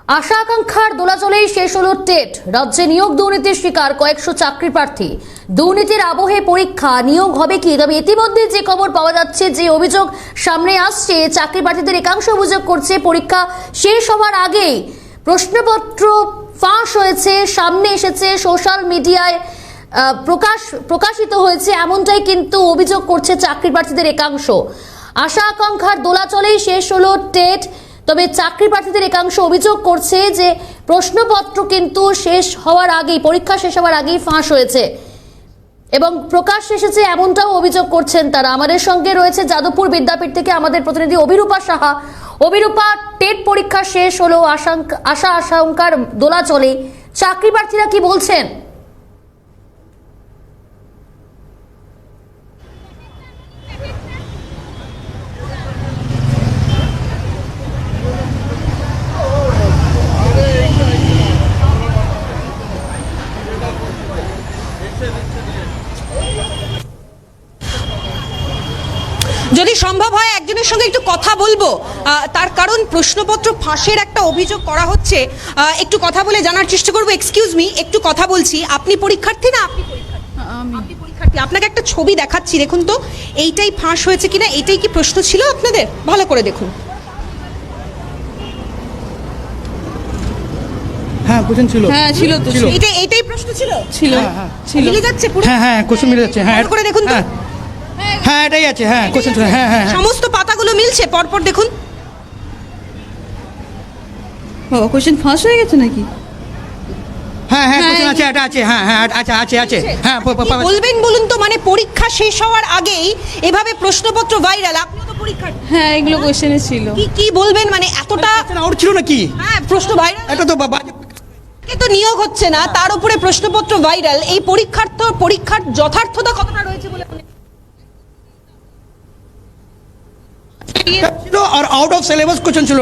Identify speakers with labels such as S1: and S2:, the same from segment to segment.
S1: আশা আকাঙ্ক্ষার দোলাচলেই শেষ হলো টেট। রাজ্যে নিয়োগ দুর্নীতির শিকার কয়েকশো চাকরি প্রার্থী। দুর্নীতির আবহে পরীক্ষা নিয়োগ হবে কি? তবে ইতিমধ্যে যে খবর পাওয়া যাচ্ছে, যে অভিযোগ সামনে আসছে, চাকরি প্রার্থীদের একাংশ অভিযোগ করছে পরীক্ষা শেষ হওয়ার আগেই প্রশ্নপত্র ফাঁস হয়েছে, সামনে এসেছে, সোশ্যাল মিডিয়ায় প্রকাশিত হয়েছে, এমনটাই কিন্তু অভিযোগ করছে চাকরি প্রার্থীদের একাংশ। আশা আকাঙ্ক্ষার দোলাচলেই শেষ হলো টেট। তবে চাকরি প্রার্থীদের একাংশ অভিযোগ করছে যে প্রশ্নপত্র কিন্তু শেষ হওয়ার আগেই, পরীক্ষা শেষ হওয়ার আগেই ফাঁস হয়েছে এবং প্রকাশ এসেছে, এমনটাও অভিযোগ করছেন তারা। আমাদের সঙ্গে রয়েছে যাদবপুর বিদ্যাপীঠ থেকে আমাদের প্রতিনিধি অভিরূপা সাহা। অভিরূপা, টেট পরীক্ষা শেষ হলো, আশা আকাঙ্ক্ষার দোলাচলে চাকরি প্রার্থীরা কি বলছেন?
S2: যদি সম্ভব হয় একজনের সঙ্গে একটু কথা বলবো, তার কারণ প্রশ্নপত্র ফাঁসের একটা অভিযোগ করা হচ্ছে। একটু কথা বলে জানার চেষ্টা করবো। এক্সকিউজ মি, একটু কথা বলছি। আপনি পরীক্ষার্থী না? আপনি পরীক্ষার্থী। আপনাকে একটা ছবি দেখাচ্ছি, দেখুন তো এইটাই ফাঁস হয়েছে কিনা। এইটাই কি প্রশ্ন ছিল আপনাদের? ভালো করে দেখুন।
S3: হ্যাঁ, কোশ্চেন ছিল।
S4: হ্যাঁ ছিল তো,
S2: এইটাই প্রশ্ন ছিল।
S4: ছিল ছিল।
S2: মিলে যাচ্ছে পুরো?
S3: হ্যাঁ, কোশ্চেন মিলে যাচ্ছে। হ্যাঁ,
S2: ভালো করে দেখুন তো।
S3: হ্যাঁ, এটাই আছে। হ্যাঁ, কোশ্চেন ছিল। হ্যাঁ হ্যাঁ হ্যাঁ।
S2: সমস্ত পাতাগুলো মিলছে, পরপর দেখুন।
S4: বাবা, কোশ্চেন ফাঁস হয়ে গেছে নাকি?
S3: হ্যাঁ হ্যাঁ, কোশ্চেন আছে, এটা আছে। হ্যাঁ হ্যাঁ, আছে আছে। হ্যাঁ,
S2: কি বলবেন বলুন তো, মানে পরীক্ষা শেষ হওয়ার আগেই এভাবে প্রশ্নপত্র ভাইরাল। আপনিও তো পরীক্ষার্থী।
S4: হ্যাঁ, এগুলো কোশ্চেনে ছিল।
S2: কি বলবেন, মানে এতটা?
S3: আউট ছিল নাকি?
S2: হ্যাঁ, প্রশ্ন ভাইরাল।
S3: এটা তো বাজে।
S2: তো নিয়োগ হচ্ছে না, তার উপরে প্রশ্নপত্র ভাইরাল। এই পরীক্ষার যথার্থতা কতটা রয়েছে বলে মনে হয়?
S3: और आउट ऑफ सिलेबस क्वेश्चन ছিল।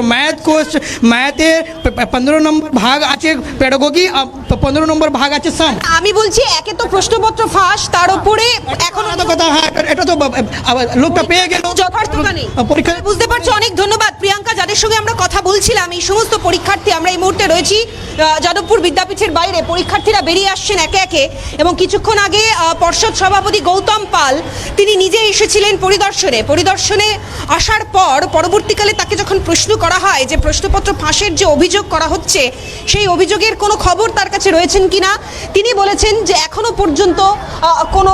S3: ম্যাথে 15 নম্বর ভাগ আছে, পেডাগোগি 15 নম্বর ভাগ আছে সাম।
S2: আমি বলছি, একে তো প্রশ্নপত্র ফাঁস, তার উপরে এখন
S3: তো কথা। হ্যাঁ, এটা তো লোকটা পেয়ে গেল,
S2: যথার্থতা নেই।
S3: পরীক্ষা।
S2: বুঝতে পারছো। অনেক ধন্যবাদ প্রিয়াঙ্কা, যাদের সঙ্গে আমরা কথা বলছিলাম। এই সমস্ত পরীক্ষার্থী, আমরা এই মুহূর্তে রয়েছি যাদবপুর বিদ্যাপীঠের বাইরে। পরীক্ষার্থীরা বেরিয়ে আসছেন একে একে, এবং কিছুক্ষণ আগে পর্ষদ সভাপতি গৌতম পাল তিনি নিজে এসেছিলেন পরিদর্শনে আসার পর পরবর্তীকালে তাকে যখন প্রশ্ন করা হয় যে প্রশ্নপত্র ফাঁসের যে অভিযোগ করা হচ্ছে, সেই অভিযোগের কোনো খবর তার কাছে রয়েছেন কিনা, তিনি বলেছেন যে এখনো পর্যন্ত কোনো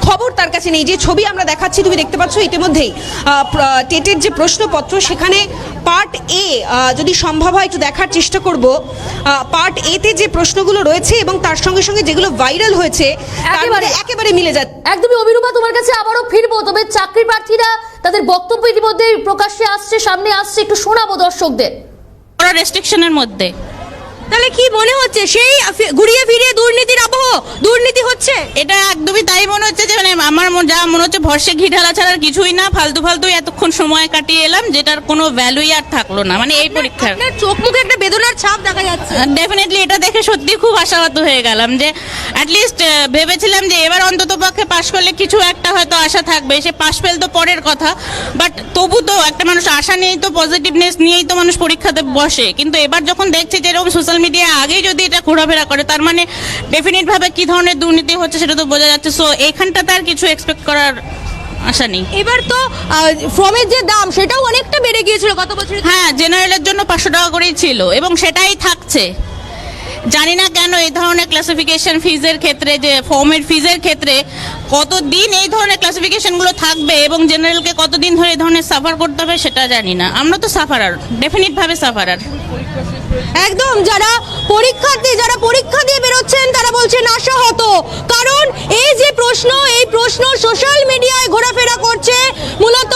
S2: খবর তার কাছে নেই। যে ছবি আমরা দেখাচ্ছি, তুমি দেখতে পাচ্ছ ইতিমধ্যেই টেটের যে প্রশ্নপত্র, সেখানে পার্ট এ, যদি সম্ভব হয় একটু দেখার চেষ্টা করব। পার্ট এতে যে প্রশ্নগুলো রয়েছে এবং তার সঙ্গে সঙ্গে যেগুলো ভাইরাল হয়েছে একেবারে মিলে যাচ্ছে।
S1: একদমই। অভিরূপা, তোমার কাছে আবারও ফিরবো। তবে চাকরি প্রার্থীরা তাদের বক্তব্য ইতিমধ্যে প্রকাশ্যে আসছে, সামনে আসছে, একটু শোনাবো দর্শকদের।
S5: রেস্ট্রিকশনের মধ্যে
S2: তাহলে কি মনে হচ্ছে, সেই ঘুরিয়ে ফিরিয়ে দুর্নীতির আবহ, দুর্নীতি হচ্ছে?
S5: এটা একদমই তাই মনে হচ্ছে। যে মানে আমার যা মনে হচ্ছে, ভরসে ঘি ঢালা ছাড়া আর কিছুই না। ফালতু এতক্ষণ সময় কাটিয়ে এলাম, যেটার কোনো ভ্যালুই আর থাকলো না। মানে এই পরীক্ষার
S2: চোখ মুখে একটা বেদনার ছাপ দেখা যাচ্ছে।
S5: ডেফিনেটলি এটা দেখে সত্যি খুব আশাহত হয়ে গেলাম। যে অ্যাটলিস্ট ভেবেছিলাম যে এবার অন্তত পক্ষে পাশ করলে কিছু একটা হয়তো আশা থাকবে। সে পাশ ফেল তো পরের কথা, বাট তবু তো একটা মানুষ আশা নিয়েই তো, পজিটিভনেস নিয়েই তো মানুষ পরীক্ষাতে বসে। কিন্তু এবার যখন দেখছি যে এরকম সোশ্যাল মিডিয়া আগেই যদি এটা ঘোরাফেরা করে, তার মানে ডেফিনেট ভাবে কি ধরনের দুর্নীতি হচ্ছে সেটা তো বোঝা যাচ্ছে। সো এইখানটাতে আর কিছু এক্সপেক্ট করার আশা নেই।
S2: এবার তো ফর্মের যে দাম, সেটাও অনেকটা বেড়ে গিয়েছিল গত বছর।
S5: হ্যাঁ, জেনারেলের জন্য 500 টাকা করেই ছিল এবং সেটাই থাকছে। জানি না কেন এই ধরনের ক্লাসিফিকেশন ফিজের ক্ষেত্রে, যে ফর্মের ফিজের ক্ষেত্রে কতদিন এই ধরনের ক্লাসিফিকেশনগুলো থাকবে এবং জেনারেলকে কতদিন ধরে এই ধরনের সাফার করতে হবে সেটা জানি না। আমরা তো সাফারার, ডেফিনিট ভাবে সাফারার।
S2: একদম। যারা পরীক্ষার্থী, যারা পরীক্ষা দিয়ে বেরোচ্ছেন, তারা বলছেন আশাহত। কারণ এই যে প্রশ্ন সোশ্যাল মিডিয়ায় ঘোরাফেরা করছে। মূলত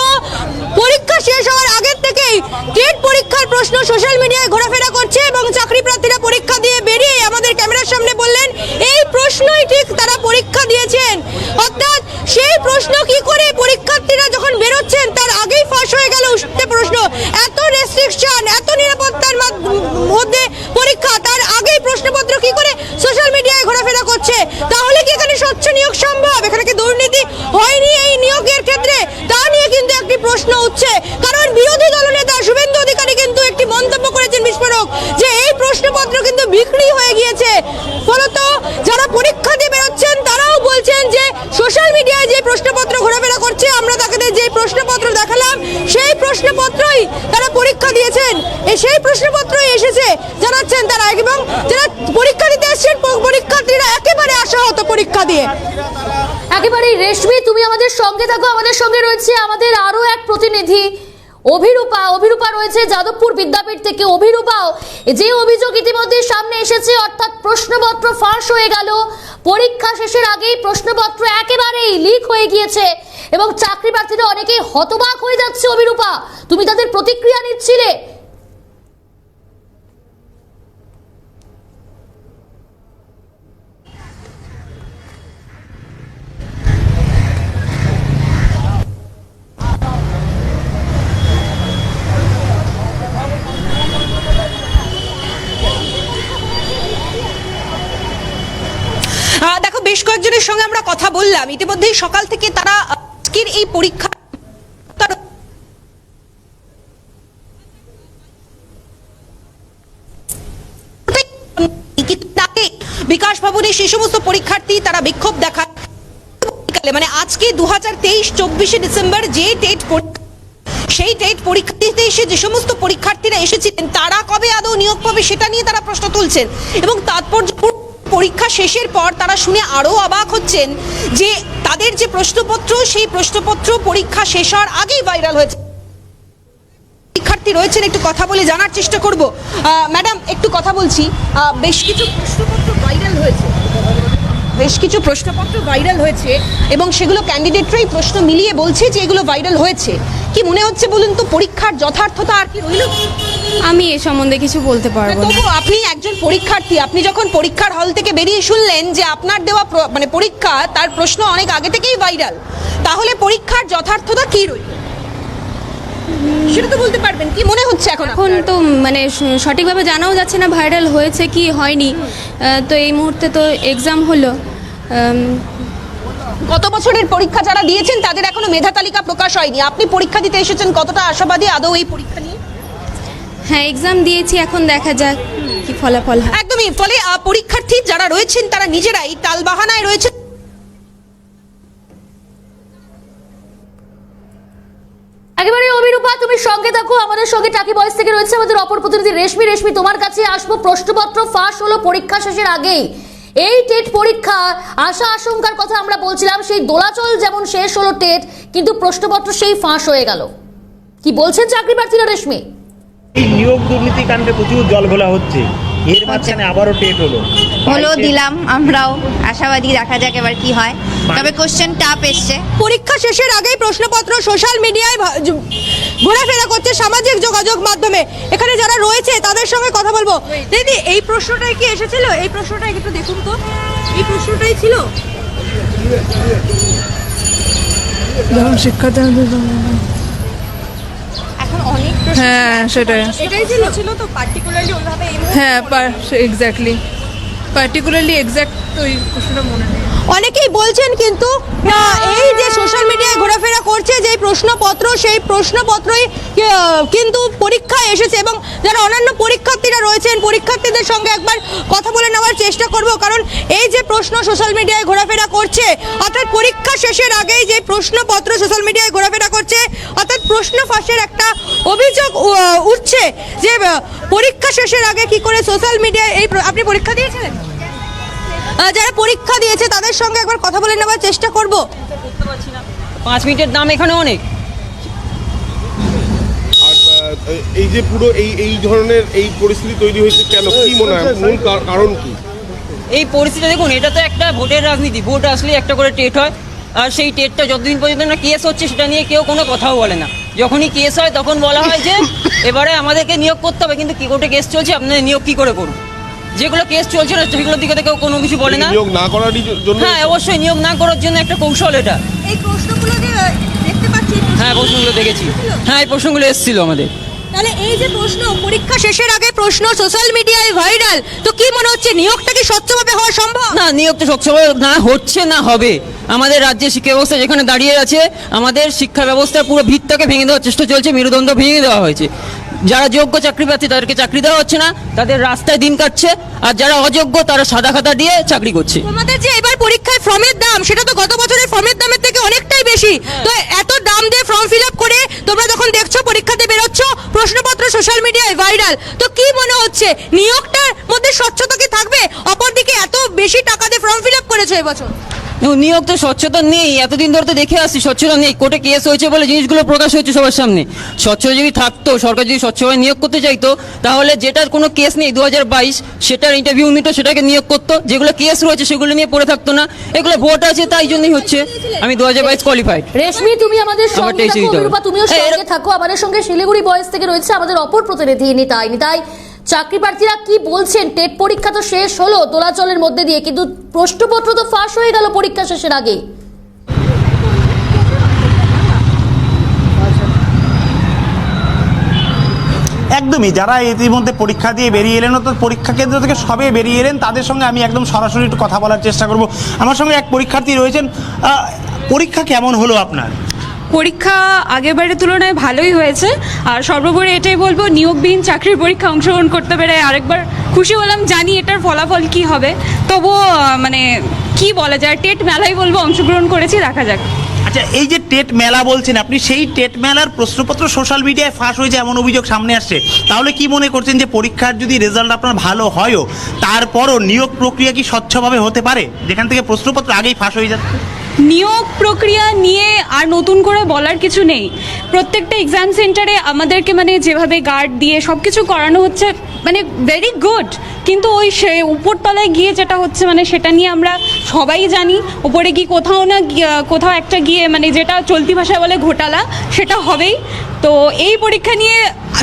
S2: পরীক্ষা শেষ হওয়ার আগের থেকেই টেট পরীক্ষার প্রশ্ন সোশ্যাল মিডিয়ায় ঘোরাফেরা করছে, এবং চাকরি প্রার্থীরা পরীক্ষা দিয়ে বেরিয়ে আমাদের ক্যামেরার সামনে বললেন এই প্রশ্নই ঠিক তারা পরীক্ষা দিয়েছেন। অর্থাৎ সেই প্রশ্ন কি করে পরীক্ষার্থীরা যখন বেরোচ্ছেন তার আগেই ফাঁস হয়ে গেল প্রশ্ন। এত রেস্ট্রিকশন, এত নিরাপত্তার মধ্যে পরীক্ষা, তার আগেই প্রশ্নপত্র কি করে সোশ্যাল মিডিয়ায় ঘোরাফেরা করছে? তাহলে কি এখানে স্বচ্ছ নিয়োগ সম্ভব? এখানে কি দুর্নীতি হয়নি এই নিয়োগের ক্ষেত্রে? তা নিয়ে কিন্তু একটি প্রশ্ন উঠছে। কারণ বিরোধী দলনেতা শুভেন্দু অধিকারী কিন্তু একটি মন্তব্য করেছেন বিস্ফোরক। অভিযোগ যে এই প্রশ্নপত্র কিন্তু বিক্রি হয়ে গিয়েছে। ফলত যারা পরীক্ষা দিয়ে বেরোচ্ছেন তারাও বলছেন যে সোশ্যাল মিডিয়ায় যে প্রশ্নপত্র ঘোরাফেরা করছে, আমরা তাদের যে প্রশ্নপত্র দেখালাম সেই প্রশ্নপত্রই তারা পরীক্ষা দিয়েছেন, সেই প্রশ্নপত্রই এসেছে জানাচ্ছেন তারা। এবং যারা পরীক্ষা দিতে এসেছেন পরীক্ষার্থীরা একেবারে আশাহত পরীক্ষা দিয়ে।
S1: একেবারেই রেশমি, তুমি আমাদের সঙ্গে থাকো। আমাদের সঙ্গে রয়েছে আমাদের আরো এক প্রতিনিধি অভিরূপা রয়েছে যাদবপুর বিদ্যাপীঠ থেকে। অভিরূপাও যে অভিযোগ ইতিমধ্যে সামনে এসেছে, অর্থাৎ প্রশ্নপত্র ফাঁস হয়ে গেল, পরীক্ষা শেষের আগেই প্রশ্নপত্র একেবারেই লিক হয়ে গিয়েছে এবং চাকরি প্রার্থীরা অনেকেই হতবাক হয়ে যাচ্ছে। অভিরূপা, তুমি তাদের প্রতিক্রিয়া নিচ্ছিলে।
S2: দেখো, বেশ কয়েকজনের সঙ্গে আমরা কথা বললাম ইতিমধ্যেই। সকাল থেকে তারা আজকের এই পরীক্ষা বিকাশ ভবনে সেই সমস্ত পরীক্ষার্থী তারা বিক্ষোভ দেখায়। মানে আজকে 2023-24 ডিসেম্বর যে টেট সেই টেট পরীক্ষা দিতে এসে যে সমস্ত পরীক্ষার্থীরা এসেছিলেন তারা কবে আদৌ নিয়োগ পাবে সেটা নিয়ে তারা প্রশ্ন তুলছেন। এবং তাৎপর্য পরীক্ষা শেষের পর তারা শুনে আরো অবাক হচ্ছেন যে তাদের যে প্রশ্নপত্র সেই প্রশ্নপত্র পরীক্ষা শেষ হওয়ার আগেই ভাইরাল হয়েছে। পরীক্ষার্থী রয়েছেন, একটু কথা বলে জানার চেষ্টা করব। ম্যাডাম, একটু কথা বলছি। বেশ কিছু প্রশ্নপত্র ভাইরাল হয়েছে এবং সেগুলো ক্যান্ডিডেটরাই প্রশ্ন মিলিয়ে বলছে যে এগুলো ভাইরাল হয়েছে। কি মনে হচ্ছে বলুন তো, পরীক্ষার যথার্থতা আর কি রইল?
S6: আমি এ সম্বন্ধে কিছু বলতে পারবো না।
S2: তবু আপনি একজন পরীক্ষার্থী, আপনি যখন পরীক্ষার হল থেকে বেরিয়ে শুনলেন যে আপনার দেওয়া মানে পরীক্ষা তার প্রশ্ন অনেক আগে থেকেই ভাইরাল, তাহলে পরীক্ষার যথার্থতা কি রইল সেটা তো বলতে পারবেন? কি মনে হচ্ছে এখন?
S6: এখন তো মানে সঠিকভাবে জানাও যাচ্ছে না ভাইরাল হয়েছে কি হয়নি। তো এই মুহূর্তে তো এক্সাম হলো।
S2: গত বছরের পরীক্ষা যারা দিয়েছেন তাদের এখনো মেধা তালিকা প্রকাশ হয়নি। আপনি পরীক্ষা দিতে এসেছেন, কতটা আশাবাদী আদৌ এই পরীক্ষা নিয়ে?
S6: হ্যাঁ, এক্সাম দিয়েছি, এখন দেখা যাক কি ফলাফল হয়।
S2: একদমই। ফলে পরীক্ষার্থী যারা রয়েছেন তারা নিজেরাই টালবাহানায় রয়েছে।
S1: একেবারে অভিরূপা, তুমি সঙ্গে থাকো। আমাদের সঙ্গে টাকি বয়স থেকে রয়েছে আমাদের অপর প্রতিনিধি রেশমি, তোমার কাছে আসবো। প্রশ্নপত্র ফাঁস হলো পরীক্ষা শেষের আগেই। এই টেট পরীক্ষা আশা আশঙ্কার কথা আমরা বলছিলাম, সেই দোলাচল যেমন শেষ হলো টেট, কিন্তু প্রশ্নপত্র সেই ফাঁস হয়ে গেল। কি বলছেন চাকরি প্রার্থীরা? রেশমি,
S7: এই নিয়োগ দুর্নীতি কাণ্ডে প্রচুর জল ঘোলা হচ্ছে, এর মাঝখানে আবারও টেট হলো
S8: দিলাম, আমরাও আশাবাদী, দেখা যাক এবার কি হয়। তবে কোশ্চেন টাফ এসছে।
S2: পরীক্ষা শেষের আগেই প্রশ্নপত্র সোশ্যাল মিডিয়ায় ঘোরাফেরা করছে, সামাজিক যোগাযোগ মাধ্যমে। এখানে যারা রয়েছে তাদের সঙ্গে কথা বলবো। দিদি, এই প্রশ্নটাই কি এসেছিল? এই প্রশ্নটা একটু দেখুন তো, এই প্রশ্নটাই ছিল
S4: যখন শিক্ষার্থী
S8: এখন অনেক
S4: হ্যাঁ সেটাই
S2: এটাই ছিল তো পার্টিকুলারলি ওইভাবে।
S4: হ্যাঁ এক্স্যাক্টলি পার্টিকুলারলি এক্স্যাক্ট তো এই প্রশ্নটা মনে নেই।
S2: অনেকেই বলছেন কিন্তু এই যে সোশ্যাল মিডিয়ায় ঘোরাফেরা করছে যে প্রশ্নপত্র, সেই প্রশ্নপত্রই কিন্তু পরীক্ষায় এসেছে। এবং যারা অন্যান্য পরীক্ষার্থীরা রয়েছেন, পরীক্ষার্থীদের সঙ্গে একবার কথা বলে নেওয়ার চেষ্টা করব। কারণ এই যে প্রশ্ন সোশ্যাল মিডিয়ায় ঘোরাফেরা করছে, অর্থাৎ পরীক্ষা শেষের আগেই যে প্রশ্নপত্র সোশ্যাল মিডিয়ায় ঘোরাফেরা করছে, অর্থাৎ প্রশ্ন ফাঁসের একটা অভিযোগ উঠছে যে পরীক্ষা শেষের আগে কি করে সোশ্যাল মিডিয়ায় এই। আপনি পরীক্ষা দিয়েছিলেন? যারা পরীক্ষা দিয়েছে তাদের সঙ্গে একবার কথা বলে নেওয়ার চেষ্টা করব।
S9: 5 মিনিটের দাম এখানে অনেক।
S10: আর এই যে পুরো এই ধরনের এই পরিস্থিতি তৈরি হয়েছে কেন, কি মনে হয় মূল কারণ কি?
S9: এই পরিস্থিতি দেখুন, এটা তো একটা ভোটের রাজনীতি। ভোট আসলে একটা করে টেট হয়, আর সেই টেটটা যতদিন পর্যন্ত না কেস হচ্ছে সেটা নিয়ে কেউ কোনো কথাও বলে না। যখনই কেস হয় তখন বলা হয় যে এবারে আমাদেরকে নিয়োগ করতে হবে, কিন্তু কি কোর্টে কেস চলছে, আপনাদের নিয়োগ কি করে করুন? যেগুলো কেস চলছে না সেগুলোর দিকে কেউ কোনো কিছু বলে না।
S10: নিয়োগ না করার জন্য?
S9: হ্যাঁ, অবশ্যই নিয়োগ না করার জন্য একটা কৌশল এটা।
S2: এই প্রশ্নগুলো দেখতে পাচ্ছি।
S9: হ্যাঁ, প্রশ্নগুলো দেখেছি। হ্যাঁ, এই প্রশ্নগুলো এসেছিল আমাদের।
S2: তাহলে এই যে প্রশ্ন পরীক্ষা শেষের আগে প্রশ্ন সোশ্যাল মিডিয়ায় ভাইরাল, তো কি মনে হচ্ছে নিয়োগটা কি স্বচ্ছভাবে হওয়া সম্ভব?
S9: না, নিয়োগ তো স্বচ্ছভাবে না হচ্ছে, না হবে। আমাদের রাজ্যের শিক্ষা ব্যবস্থা যেখানে দাঁড়িয়ে আছে, আমাদের শিক্ষা ব্যবস্থার পুরো ভিতটাকে ভেঙে দেওয়ার চেষ্টা চলছে, মেরুদণ্ড ভেঙে দেওয়া হয়েছে। যারা যোগ্য চাকরি প্রার্থী তাদেরকে চাকরি দেওয়া হচ্ছে না, তাদের রাস্তায় দিন কাটছে, আর যারা অযোগ্য তারা সাদা খাতা দিয়ে চাকরি করছে।
S2: তোমাদের যে এবার পরীক্ষায় ফর্মের দাম, সেটা তো গত বছরের ফর্মের দামের থেকে অনেকটাই বেশি। তো এত দাম দিয়ে ফর্ম ফিল আপ করে তোমরা যখন দেখছো পরীক্ষাতে বেরোচ্ছ, প্রশ্নপত্র সোশ্যাল মিডিয়ায় ভাইরাল, তো কি মনে হচ্ছে নিয়োগটার মধ্যে স্বচ্ছতা কি থাকবে? অপরদিকে এত বেশি টাকা দিয়ে ফর্ম ফিল আপ করেছো এবছর।
S9: নিয়োগ তো স্বচ্ছতা নেই, এতদিন ধরে তো দেখে আসছি স্বচ্ছতা নেই। কোর্টে কেস হয়েছে বলে জিনিসগুলো প্রকাশ হচ্ছে সবার সামনে। স্বচ্ছতা যদি থাকতো, সরকার যদি স্বচ্ছভাবে নিয়োগ করতে চাইতো, তাহলে যেটার কোনো কেস নেই 2022 সেটার ইন্টারভিউ নিত, সেটাকে নিয়োগ করতো। যেগুলো কেস রয়েছে সেগুলো নিয়ে পড়ে থাকতো না। এগুলো ভোট আছে তাই জন্যই হচ্ছে। আমি 2022 কোয়ালিফাইড।
S1: রেশমি, তুমি আমাদের সঙ্গে
S9: আমার
S1: থাকো, অভিরূপা তুমিও সঙ্গে থাকো। আমাদের সঙ্গে শিলিগুড়ি বয়েস থেকে রয়েছে আমাদের অপর প্রতিনিধি নিতাই। চাকরি প্রার্থীরা কি বলছেন? টেট পরীক্ষা তো শেষ হলো দোলাচলের মধ্যে দিয়ে, কিন্তু প্রশ্নপত্র তো ফাঁস হয়ে গেল পরীক্ষা শেষের আগে।
S11: একদমই, যারা ইতিমধ্যে পরীক্ষা দিয়ে বেরিয়ে এলেন, অর্থাৎ পরীক্ষা কেন্দ্র থেকে সবে বেরিয়ে এলেন, তাদের সঙ্গে আমি একদম সরাসরি একটু কথা বলার চেষ্টা করব। আমার সঙ্গে এক পরীক্ষার্থী রয়েছেন। পরীক্ষা কেমন হলো আপনার?
S6: পরীক্ষা আগেরবারের তুলনায় ভালোই হয়েছে, আর সর্বোপরি এটাই বলবো নিয়োগবিহীন চাকরির পরীক্ষা অংশগ্রহণ করতে পেরে আরেকবার খুশি হলাম। জানি এটার ফলাফল কি হবে, তবুও মানে কি বলা যায়, টেট মেলাই বলবো অংশগ্রহণ করেছি, দেখা যাক।
S11: আচ্ছা, এই যে টেট মেলা বলছেন আপনি, সেই টেট মেলার প্রশ্নপত্র সোশ্যাল মিডিয়ায় ফাঁস হয়েছে এমন অভিযোগ সামনে আসছে, তাহলে কি মনে করছেন যে পরীক্ষার যদি রেজাল্ট আপনার ভালো হয়ও, তারপরও নিয়োগ প্রক্রিয়া কি স্বচ্ছভাবে হতে পারে, যেখান থেকে প্রশ্নপত্র আগেই ফাঁস হয়ে যাচ্ছে?
S6: নিয়োগ প্রক্রিয়া নিয়ে আর নতুন করে বলার কিছু নেই। প্রত্যেকটা এক্সাম সেন্টারে আমাদেরকে মানে যেভাবে গার্ড দিয়ে সব কিছু করানো হচ্ছে, মানে ভেরি গুড, কিন্তু ওই সে উপরতলায় গিয়ে যেটা হচ্ছে মানে সেটা নিয়ে আমরা সবাই জানি। উপরে গিয়ে কোথাও একটা গিয়ে মানে যেটা চলতি ভাষায় বলে ঘোটালা, সেটা হবেই। তো এই পরীক্ষা নিয়ে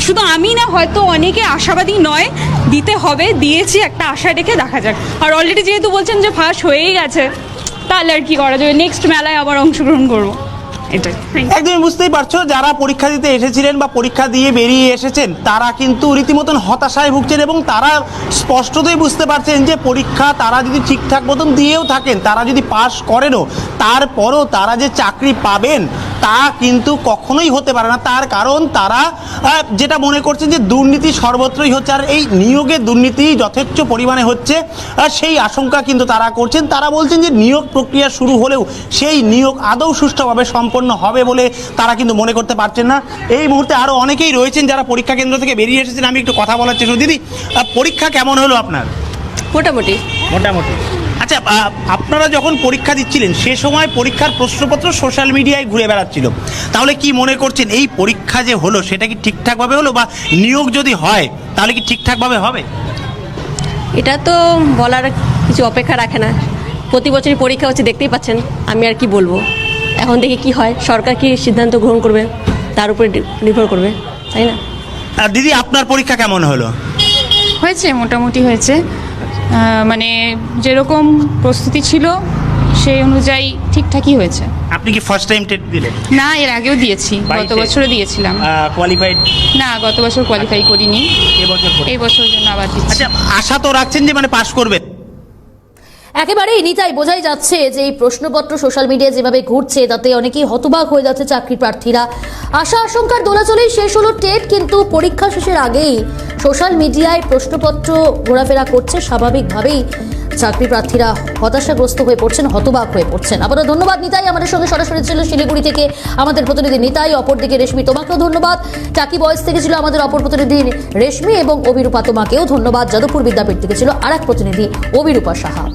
S6: শুধু আমি না, হয়তো অনেকে আশাবাদী নয়, দিতে হবে, দিয়েছি, একটা আশা রেখে দেখা যাক। আর অলরেডি যেহেতু বলছেন যে ফার্স্ট হয়েই গেছে, তাহলে আর কি করা যাবে, নেক্সট মেলায় আবার অংশগ্রহণ করবো, এটাই।
S11: একদমই বুঝতেই পারছো, যারা পরীক্ষা দিতে এসেছিলেন বা পরীক্ষা দিয়ে বেরিয়ে এসেছেন, তারা কিন্তু রীতিমতন হতাশায় ভুগছেন, এবং তারা স্পষ্টতই বুঝতে পারছেন যে পরীক্ষা তারা যদি ঠিকঠাক মতন দিয়েও থাকেন, তারা যদি পাশ করেনও, তারপরও তারা যে চাকরি পাবেন তা কিন্তু কখনোই হতে পারে না। তার কারণ তারা যেটা মনে করছেন যে দুর্নীতি সর্বত্রই হচ্ছে, আর এই নিয়োগের দুর্নীতি যথেচ্ছ পরিমাণে হচ্ছে, সেই আশঙ্কা কিন্তু তারা করছেন। তারা বলছেন যে নিয়োগ প্রক্রিয়া শুরু হলেও সেই নিয়োগ আদৌ সুষ্ঠুভাবে সম্পন্ন হবে বলে তারা কিন্তু মনে করতে পারছেন না। এই মুহূর্তে আরও অনেকেই রয়েছেন যারা পরীক্ষা কেন্দ্র থেকে বেরিয়ে এসেছেন, আমি একটু কথা বলার চেষ্টা। দিদি, পরীক্ষা কেমন হলো আপনার?
S6: মোটামুটি।
S11: আচ্ছা, আপনারা যখন পরীক্ষা দিচ্ছিলেন সে সময় পরীক্ষার প্রশ্নপত্র সোশ্যাল মিডিয়ায় ঘুরে বেড়াচ্ছিল, তাহলে কি মনে করছেন এই পরীক্ষা যে হলো সেটা কি ঠিকঠাকভাবে হলো, বা নিয়োগ যদি হয় তাহলে কি ঠিকঠাকভাবে হবে?
S12: এটা তো বলার কিছু অপেক্ষা রাখে না। প্রতি বছরই পরীক্ষা হচ্ছে, দেখতেই পাচ্ছেন। আমি আর কি বলবো, এখন দেখি কি হয়, সরকার কি সিদ্ধান্ত গ্রহণ করবে তার উপরে নির্ভর করবে, তাই না?
S11: দিদি, আপনার পরীক্ষা কেমন হলো?
S4: হয়েছে, মোটামুটি হয়েছে। মানে যেরকম প্রস্তুতি ছিল সেই অনুযায়ী ঠিকঠাকই হয়েছে।
S11: আপনি কি ফার্স্ট টাইম টেট দিলেন?
S4: না, এর আগেও দিয়েছি, গত বছরও দিয়েছিলাম।
S11: কোয়ালিফাইড?
S4: না, গত বছর কোয়ালিফাই করিনি, এই বছর জন্য আবার দিচ্ছি।
S11: আচ্ছা, আশা তো রাখছেন যে মানে পাস করবে?
S1: একেবারেই নিতাই, বোঝাই যাচ্ছে যে এই প্রশ্নপত্র সোশ্যাল মিডিয়ায় যেভাবে ঘুরছে তাতে অনেকেই হতবাক হয়ে যাচ্ছে চাকরি প্রার্থীরা। আশা আশঙ্কার দোলাচলেই শেষ হলো টেট, কিন্তু পরীক্ষা শেষের আগেই সোশ্যাল মিডিয়ায় প্রশ্নপত্র ঘোরাফেরা করছে, স্বাভাবিকভাবেই চাকরি প্রার্থীরা হতাশাগ্রস্ত হয়ে পড়ছেন, হতবাক হয়ে পড়ছেন। আবারও ধন্যবাদ নিতাই, আমাদের সঙ্গে সরাসরি ছিল শিলিগুড়ি থেকে আমাদের প্রতিনিধি নিতাই। অপরদিকে রেশমি, তোমাকেও ধন্যবাদ। টাকি বয়েস থেকে ছিল আমাদের অপর প্রতিনিধি রেশমি, এবং অভিরূপা, তোমাকেও ধন্যবাদ। যাদবপুর বিদ্যাপীঠ থেকে ছিল আর এক প্রতিনিধি অভিরূপা সাহা।